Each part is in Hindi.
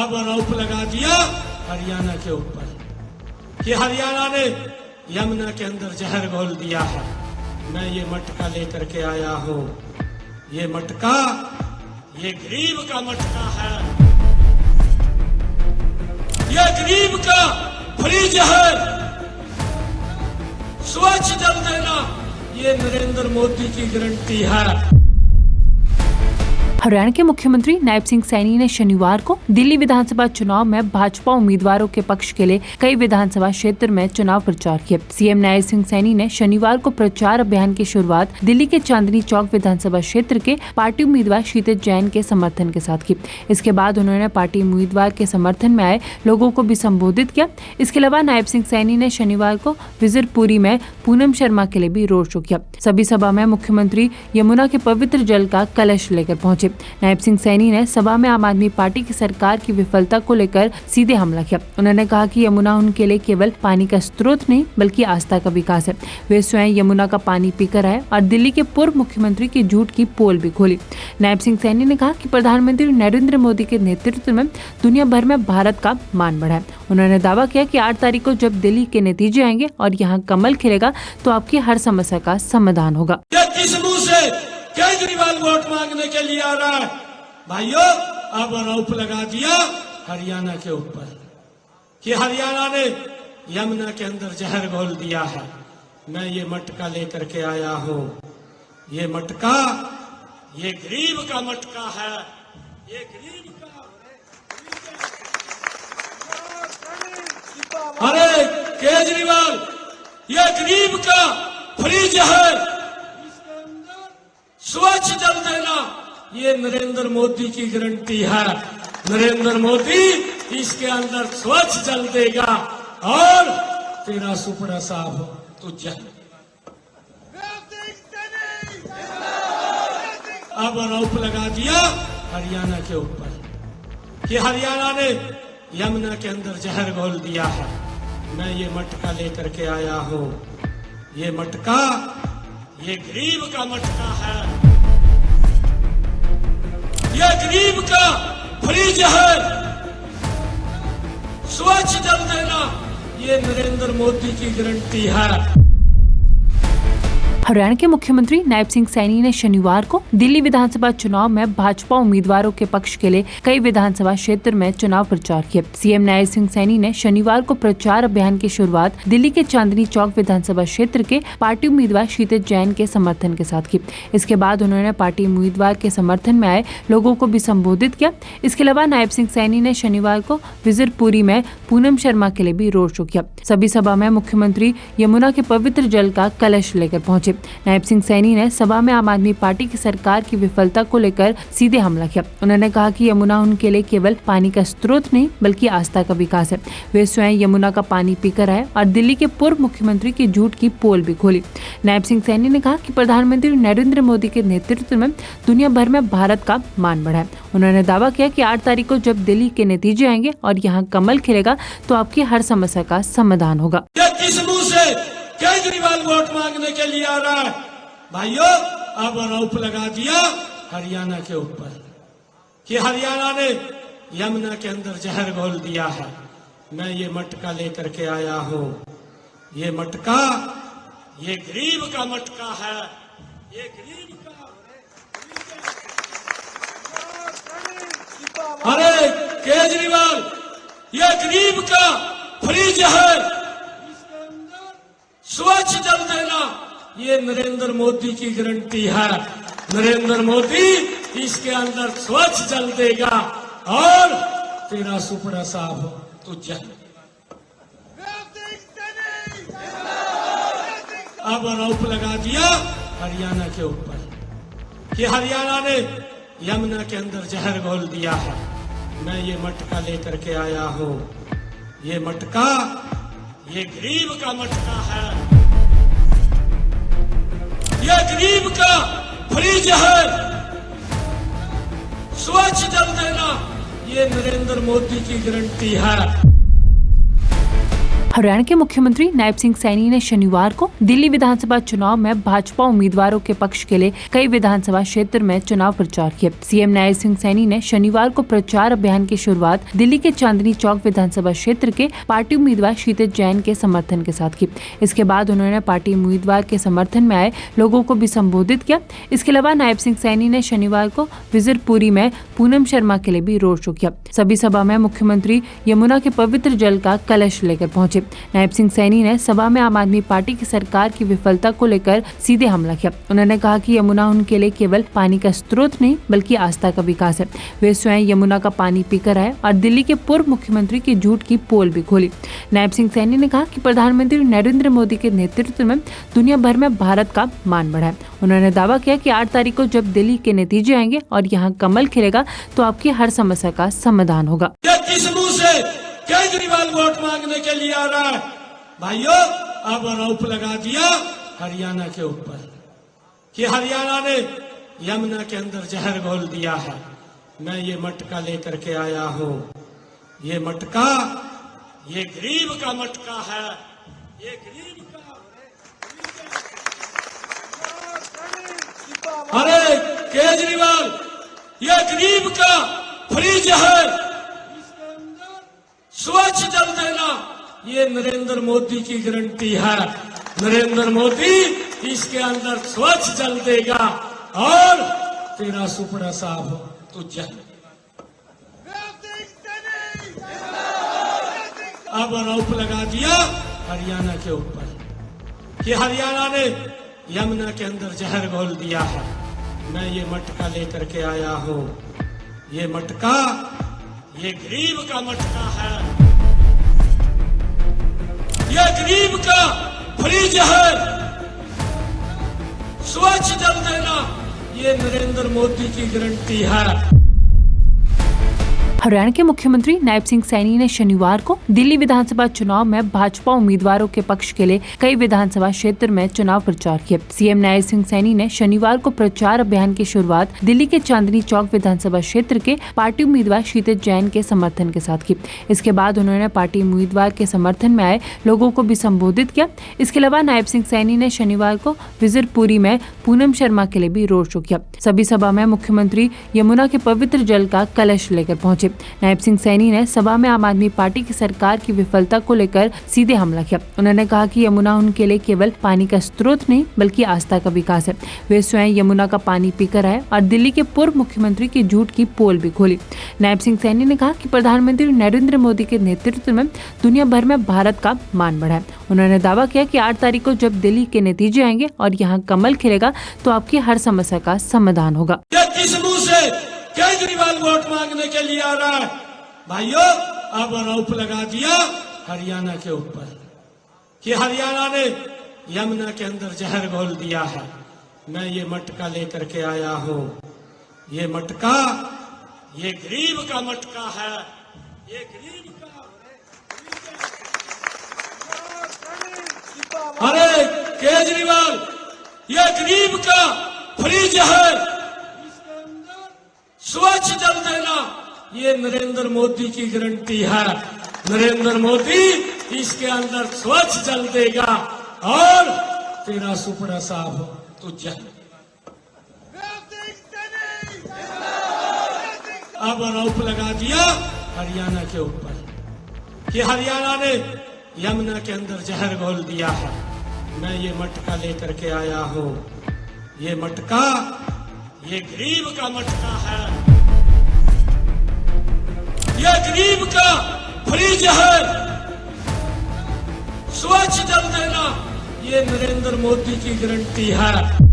अब आरोप लगा दिया हरियाणा के ऊपर कि हरियाणा ने यमुना के अंदर जहर घोल दिया है। मैं ये मटका लेकर के आया हूँ। ये मटका ये गरीब का मटका है। ये गरीब का फ्री जहर, स्वच्छ जल देना, ये नरेंद्र मोदी की गारंटी है। हरियाणा के मुख्यमंत्री नायब सिंह सैनी ने शनिवार को दिल्ली विधानसभा चुनाव में भाजपा उम्मीदवारों के पक्ष के लिए कई विधानसभा क्षेत्र में चुनाव प्रचार किया। सीएम नायब सिंह सैनी ने शनिवार को प्रचार अभियान की शुरुआत दिल्ली के चांदनी चौक विधानसभा क्षेत्र के पार्टी उम्मीदवार क्षितिज जैन के समर्थन के साथ की। इसके बाद उन्होंने पार्टी उम्मीदवार के समर्थन में आए लोगों को भी संबोधित किया। इसके अलावा नायब सिंह सैनी ने शनिवार को विजयपुरी में पूनम शर्मा के लिए भी रोड शो किया। सभी सभा में मुख्यमंत्री यमुना के पवित्र जल का कलश लेकर पहुंचे। नायब सिंह सैनी ने सभा में आम आदमी पार्टी की सरकार की विफलता को लेकर सीधे हमला किया। उन्होंने कहा कि यमुना उनके लिए केवल पानी का स्रोत नहीं बल्कि आस्था का विकास है। वे स्वयं यमुना का पानी पीकर आए और दिल्ली के पूर्व मुख्यमंत्री की झूठ की पोल भी खोली। नायब सिंह सैनी ने कहा कि प्रधानमंत्री नरेंद्र मोदी के नेतृत्व में दुनिया भर में भारत का मान बढ़ा है। उन्होंने दावा किया कि 8 तारीख को जब दिल्ली के नतीजे आएंगे और यहाँ कमल खिलेगा तो आपकी हर समस्या का समाधान होगा। केजरीवाल वोट मांगने के लिए आ रहा है। भाइयों, अब आरोप लगा दिया हरियाणा के ऊपर कि हरियाणा ने यमुना के अंदर जहर घोल दिया है। मैं ये मटका लेकर के आया हूँ। ये मटका ये गरीब का मटका है। ये गरीब का अरे केजरीवाल, ये गरीब का फ्री जहर, स्वच्छ जल देना, ये नरेंद्र मोदी की गारंटी है। नरेंद्र मोदी इसके अंदर स्वच्छ जल देगा और तेरा सुपड़ा साफ हो तो जल। अब आरोप लगा दिया हरियाणा के ऊपर कि हरियाणा ने यमुना के अंदर जहर घोल दिया है। मैं ये मटका लेकर के आया हूँ। ये मटका ये गरीब का मटका है। ये गरीब का फ्री जहर, स्वच्छ जल देना, ये नरेंद्र मोदी की गारंटी है। हरियाणा के मुख्यमंत्री नायब सिंह सैनी ने शनिवार को दिल्ली विधानसभा चुनाव में भाजपा उम्मीदवारों के पक्ष के लिए कई विधानसभा क्षेत्र में चुनाव प्रचार किया। सीएम नायब सिंह सैनी ने शनिवार को प्रचार अभियान की शुरुआत दिल्ली के चांदनी चौक विधानसभा क्षेत्र के पार्टी उम्मीदवार क्षितिज जैन के समर्थन के साथ की। इसके बाद उन्होंने पार्टी उम्मीदवार के समर्थन में आए लोगों को भी संबोधित किया। इसके अलावा नायब सिंह सैनी ने शनिवार को विजयपुरी में पूनम शर्मा के लिए भी रोड शो किया। सभी सभा में मुख्यमंत्री यमुना के पवित्र जल का कलश लेकर पहुंचे। नायब सिंह सैनी ने सभा में आम आदमी पार्टी की सरकार की विफलता को लेकर सीधे हमला किया। उन्होंने कहा कि यमुना उनके लिए केवल पानी का स्रोत नहीं बल्कि आस्था का विकास है। वे स्वयं यमुना का पानी पीकर आए और दिल्ली के पूर्व मुख्यमंत्री की झूठ की पोल भी खोली। नायब सिंह सैनी ने कहा कि प्रधानमंत्री नरेंद्र मोदी के नेतृत्व में दुनिया भर में भारत का मान बढ़ा है। उन्होंने दावा किया कि 8 तारीख को जब दिल्ली के नतीजे आएंगे और यहाँ कमल खिलेगा तो आपकी हर समस्या का समाधान होगा। केजरीवाल वोट मांगने के लिए आ रहा है। भाइयों, अब आरोप लगा दिया हरियाणा के ऊपर कि हरियाणा ने यमुना के अंदर जहर घोल दिया है। मैं ये मटका लेकर के आया हूँ। ये मटका ये गरीब का मटका है। ये गरीब का अरे केजरीवाल, ये गरीब का फ्री जहर, स्वच्छ जल देना, ये नरेंद्र मोदी की गारंटी है। नरेंद्र मोदी इसके अंदर स्वच्छ जल देगा और तेरा सुपड़ा साफ हो तो जल। अब आरोप लगा दिया हरियाणा के ऊपर कि हरियाणा ने यमुना के अंदर जहर घोल दिया है। मैं ये मटका लेकर के आया हूँ। ये मटका ये गरीब का मटका है। ये गरीब का फ्री जहर, स्वच्छ जल देना, ये नरेंद्र मोदी की गारंटी है। हरियाणा के मुख्यमंत्री नायब सिंह सैनी ने शनिवार को दिल्ली विधानसभा चुनाव में भाजपा उम्मीदवारों के पक्ष के लिए कई विधानसभा क्षेत्र में चुनाव प्रचार किया। सीएम नायब सिंह सैनी ने शनिवार को प्रचार अभियान की शुरुआत दिल्ली के चांदनी चौक विधानसभा क्षेत्र के पार्टी उम्मीदवार क्षितिज जैन के समर्थन के साथ की। इसके बाद उन्होंने पार्टी उम्मीदवार के समर्थन में आए लोगों को भी संबोधित किया। इसके अलावा नायब सिंह सैनी ने शनिवार को विजयपुरी में पूनम शर्मा के लिए भी रोड शो किया। सभी सभा में मुख्यमंत्री यमुना के पवित्र जल का कलश लेकर पहुंचे। नायब सिंह सैनी ने सभा में आम आदमी पार्टी की सरकार की विफलता को लेकर सीधे हमला किया। उन्होंने कहा कि यमुना उनके लिए केवल पानी का स्रोत नहीं बल्कि आस्था का विकास है। वे स्वयं यमुना का पानी पीकर आए और दिल्ली के पूर्व मुख्यमंत्री की झूठ की पोल भी खोली। नायब सिंह सैनी ने कहा कि प्रधानमंत्री नरेंद्र मोदी के नेतृत्व में दुनिया भर में भारत का मान बढ़ा है। उन्होंने दावा किया कि 8 तारीख को जब दिल्ली के नतीजे आएंगे और यहाँ कमल खिलेगा तो आपकी हर समस्या का समाधान होगा। किस मुंह से केजरीवाल वोट मांगने के लिए आ रहा है? भाइयों, अब आरोप लगा दिया हरियाणा के ऊपर कि हरियाणा ने यमुना के अंदर जहर घोल दिया है। मैं ये मटका लेकर के आया हूँ। ये मटका ये गरीब का मटका है। ये गरीब का। अरे केजरीवाल, ये गरीब का फ्रिज है, इसके अंदर स्वच्छ जल देना ये नरेंद्र मोदी की गारंटी है। नरेंद्र मोदी इसके अंदर स्वच्छ जल देगा और तेरा सुपड़ा साफ हो तो जल। अब आरोप लगा दिया हरियाणा के ऊपर कि हरियाणा ने यमुना के अंदर जहर घोल दिया है। मैं ये मटका लेकर के आया हूँ। ये मटका ये गरीब का मटका है। ये गरीब का फ्रिज है, स्वच्छ जल देना ये नरेंद्र मोदी की गारंटी है। हरियाणा के मुख्यमंत्री नायब सिंह सैनी ने शनिवार को दिल्ली विधानसभा चुनाव में भाजपा उम्मीदवारों के पक्ष के लिए कई विधानसभा क्षेत्र में चुनाव प्रचार किया। सीएम नायब सिंह सैनी ने शनिवार को प्रचार अभियान की शुरुआत दिल्ली के चांदनी चौक विधानसभा क्षेत्र के पार्टी उम्मीदवार क्षितिज जैन के समर्थन के साथ की। इसके बाद उन्होंने पार्टी उम्मीदवार के समर्थन में आए लोगों को भी संबोधित किया। इसके अलावा नायब सिंह सैनी ने शनिवार को विजयपुरी में पूनम शर्मा के लिए भी रोड शो किया। सभी सभा में मुख्यमंत्री यमुना के पवित्र जल का कलश लेकर पहुंचे। नायब सिंह सैनी ने सभा में आम आदमी पार्टी की सरकार की विफलता को लेकर सीधे हमला किया। उन्होंने कहा कि यमुना उनके लिए केवल पानी का स्रोत नहीं बल्कि आस्था का विकास है। वे स्वयं यमुना का पानी पीकर आए और दिल्ली के पूर्व मुख्यमंत्री की झूठ की पोल भी खोली। नायब सिंह सैनी ने कहा कि प्रधानमंत्री नरेंद्र मोदी के नेतृत्व में दुनिया भर में भारत का मान बढ़ा है। उन्होंने दावा किया कि 8 तारीख को जब दिल्ली के नतीजे आएंगे और यहाँ कमल खिलेगा तो आपकी हर समस्या का समाधान होगा। किस मुंह से केजरीवाल वोट मांगने के लिए आ रहा है? भाइयों, अब आरोप लगा दिया हरियाणा के ऊपर कि हरियाणा ने यमुना के अंदर जहर घोल दिया है। मैं ये मटका लेकर के आया हूँ। ये मटका ये गरीब का मटका है। ये गरीब का। अरे केजरीवाल, ये गरीब का फ्रिज है, इसके अंदर स्वच्छ जल देना ये नरेंद्र मोदी की गारंटी है। नरेंद्र मोदी इसके अंदर स्वच्छ जल देगा और तेरा सुपड़ा साफ हो तो जल। अब आरोप लगा दिया हरियाणा के ऊपर कि हरियाणा ने यमुना के अंदर जहर घोल दिया है। मैं ये मटका लेकर के आया हूँ। ये मटका ये गरीब का मटका है। ये गरीब का फ्रिज है, स्वच्छ जल देना ये नरेंद्र मोदी की गारंटी है।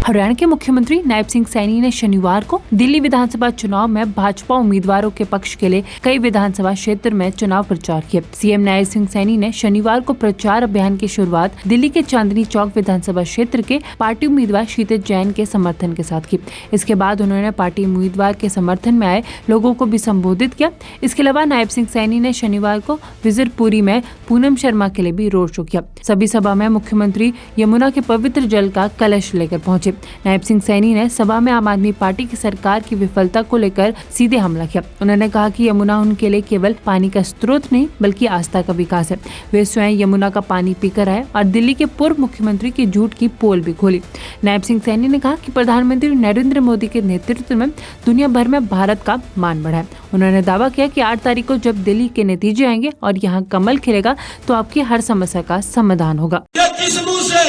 हरियाणा के मुख्यमंत्री नायब सिंह सैनी ने शनिवार को दिल्ली विधानसभा चुनाव में भाजपा उम्मीदवारों के पक्ष के लिए कई विधानसभा क्षेत्र में चुनाव प्रचार किया। सीएम नायब सिंह सैनी ने शनिवार को प्रचार अभियान की शुरुआत दिल्ली के चांदनी चौक विधानसभा क्षेत्र के पार्टी उम्मीदवार क्षितिज जैन के समर्थन के साथ की। इसके बाद उन्होंने पार्टी उम्मीदवार के समर्थन में आए लोगों को भी संबोधित किया। इसके अलावा नायब सिंह सैनी ने शनिवार को विजयपुरी में पूनम शर्मा के लिए भी रोड शो किया। सभी सभा में मुख्यमंत्री यमुना के पवित्र जल का कलश लेकर पहुंचे। थे। नायब सिंह सैनी ने सभा में आम आदमी पार्टी की सरकार की विफलता को लेकर सीधे हमला किया। उन्होंने कहा कि यमुना उनके लिए केवल पानी का स्रोत नहीं बल्कि आस्था का विकास है। वे स्वयं यमुना का पानी पीकर आए और दिल्ली के पूर्व मुख्यमंत्री की झूठ की पोल भी खोली। नायब सिंह सैनी ने कहा कि प्रधानमंत्री नरेंद्र मोदी के नेतृत्व में दुनिया भर में भारत का मान बढ़ा है। उन्होंने दावा किया कि 8 तारीख को जब दिल्ली के नतीजे आएंगे और यहाँ कमल खिलेगा तो आपकी हर समस्या का समाधान होगा। किस मुंह से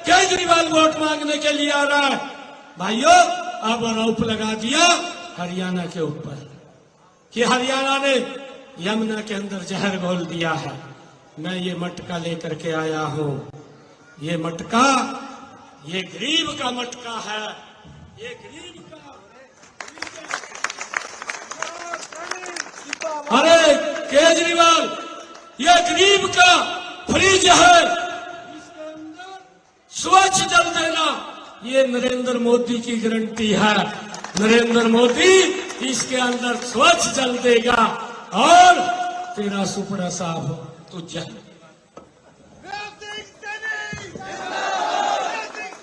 केजरीवाल वोट मांगने के लिए आ रहा है? भाइयों, अब आरोप लगा दिया हरियाणा के ऊपर कि हरियाणा ने यमुना के अंदर जहर घोल दिया है। मैं ये मटका लेकर के आया हूँ। ये मटका, ये गरीब का मटका है। ये गरीब का, अरे केजरीवाल, ये गरीब का फ्रिज है, इसके अंदर स्वच्छ जल देना, ये नरेंद्र मोदी की गारंटी है। नरेंद्र मोदी इसके अंदर स्वच्छ जल देगा और तेरा सुपड़ा साफ हो तो जल।